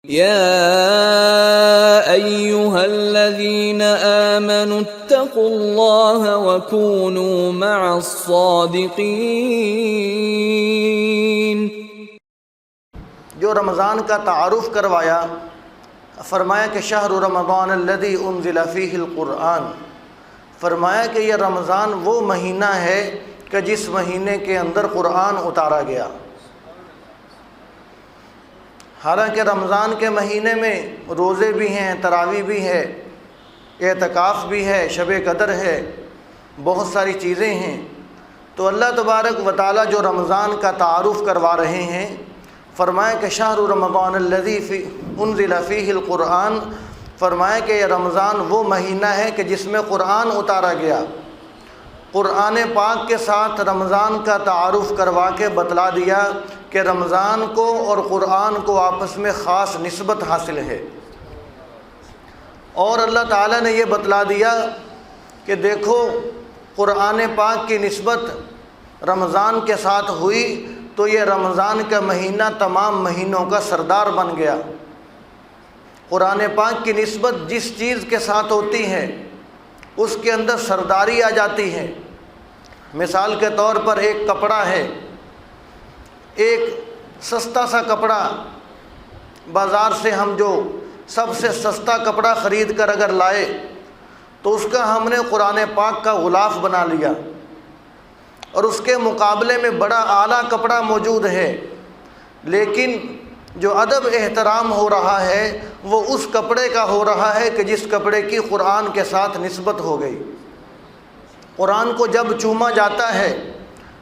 يا أيها الذين آمنوا اتقوا الله وكونوا مع الصادقين۔ جو رمضان کا تعارف کروایا، فرمایا کہ شہر رمضان الذی انزل فیہ القرآن، فرمایا کہ یہ رمضان وہ مہینہ ہے کہ جس مہینے کے اندر قرآن اتارا گیا۔ حالانکہ رمضان کے مہینے میں روزے بھی ہیں، تراویح بھی ہے، اعتکاف بھی ہے، شب قدر ہے، بہت ساری چیزیں ہیں۔ تو اللہ تبارک و تعالیٰ جو رمضان کا تعارف کروا رہے ہیں، فرمایا کہ شہر رمضان الذی انزل فیہ القرآن، فرمایا کہ یہ رمضان وہ مہینہ ہے کہ جس میں قرآن اتارا گیا۔ قرآن پاک کے ساتھ رمضان کا تعارف کروا کے بتلا دیا کہ رمضان کو اور قرآن کو آپس میں خاص نسبت حاصل ہے، اور اللہ تعالیٰ نے یہ بتلا دیا کہ دیکھو قرآن پاک کی نسبت رمضان کے ساتھ ہوئی تو یہ رمضان کا مہینہ تمام مہینوں کا سردار بن گیا۔ قرآن پاک کی نسبت جس چیز کے ساتھ ہوتی ہے اس کے اندر سرداری آ جاتی ہے۔ مثال کے طور پر ایک کپڑا ہے، ایک سستا سا کپڑا، بازار سے ہم جو سب سے سستا کپڑا خرید کر اگر لائے تو اس کا ہم نے قرآن پاک کا غلاف بنا لیا، اور اس کے مقابلے میں بڑا اعلیٰ کپڑا موجود ہے، لیکن جو ادب احترام ہو رہا ہے وہ اس کپڑے کا ہو رہا ہے کہ جس کپڑے کی قرآن کے ساتھ نسبت ہو گئی۔ قرآن کو جب چوما جاتا ہے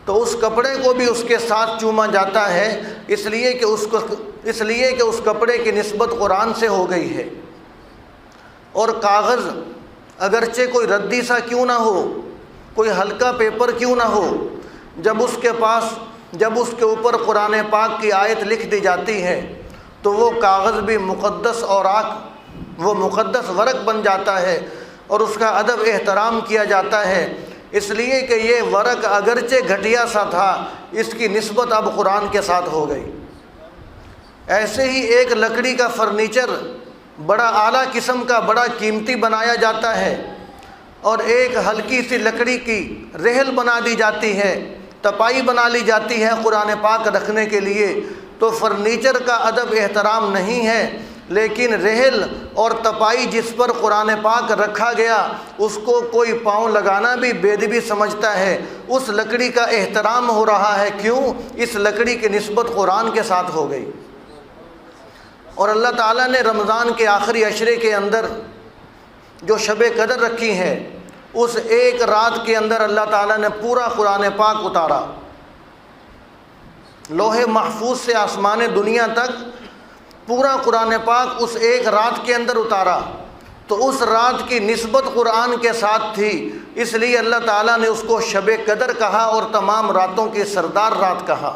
تو اس کپڑے کو بھی اس کے ساتھ چوما جاتا ہے، اس لیے کہ اس کپڑے کی نسبت قرآن سے ہو گئی ہے۔ اور کاغذ اگرچہ کوئی ردی سا کیوں نہ ہو، کوئی ہلکا پیپر کیوں نہ ہو، جب اس کے اوپر قرآن پاک کی آیت لکھ دی جاتی ہے تو وہ کاغذ بھی مقدس اوراق، وہ مقدس ورق بن جاتا ہے اور اس کا ادب احترام کیا جاتا ہے، اس لیے کہ یہ ورق اگرچہ گھٹیا سا تھا، اس کی نسبت اب قرآن کے ساتھ ہو گئی۔ ایسے ہی ایک لکڑی کا فرنیچر بڑا اعلیٰ قسم کا، بڑا قیمتی بنایا جاتا ہے، اور ایک ہلکی سی لکڑی کی رحل بنا دی جاتی ہے، تپائی بنا لی جاتی ہے قرآن پاک رکھنے کے لیے، تو فرنیچر کا ادب احترام نہیں ہے، لیکن رحل اور تپائی جس پر قرآن پاک رکھا گیا اس کو کوئی پاؤں لگانا بھی بے ادبی سمجھتا ہے۔ اس لکڑی کا احترام ہو رہا ہے، کیوں؟ اس لکڑی کی نسبت قرآن کے ساتھ ہو گئی۔ اور اللہ تعالیٰ نے رمضان کے آخری عشرے کے اندر جو شب قدر رکھی ہے، اس ایک رات کے اندر اللہ تعالیٰ نے پورا قرآن پاک اتارا، لوح محفوظ سے آسمان دنیا تک پورا قرآن پاک اس ایک رات کے اندر اتارا، تو اس رات کی نسبت قرآن کے ساتھ تھی، اس لیے اللہ تعالیٰ نے اس کو شب قدر کہا اور تمام راتوں کی سردار رات کہا،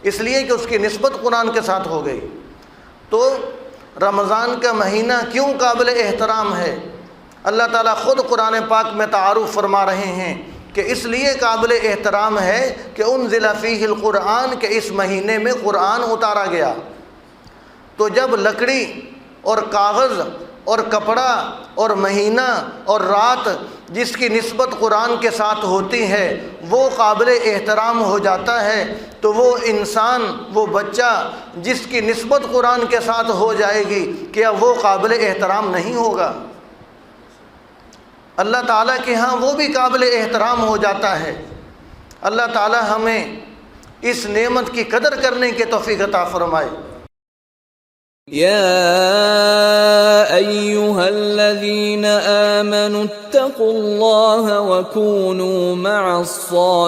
اس لیے کہ اس کی نسبت قرآن کے ساتھ ہو گئی۔ تو رمضان کا مہینہ کیوں قابل احترام ہے؟ اللہ تعالیٰ خود قرآن پاک میں تعارف فرما رہے ہیں کہ اس لیے قابل احترام ہے کہ انزل فیہ القرآن، کہ اس مہینے میں قرآن اتارا گیا۔ تو جب لکڑی اور کاغذ اور کپڑا اور مہینہ اور رات جس کی نسبت قرآن کے ساتھ ہوتی ہے وہ قابل احترام ہو جاتا ہے، تو وہ انسان، وہ بچہ جس کی نسبت قرآن کے ساتھ ہو جائے گی، کیا وہ قابل احترام نہیں ہوگا؟ اللہ تعالیٰ کے ہاں وہ بھی قابل احترام ہو جاتا ہے۔ اللہ تعالیٰ ہمیں اس نعمت کی قدر کرنے کی توفیق عطا فرمائے۔ يا أيها الذين آمنوا اتقوا الله وكونوا مع الصادقين۔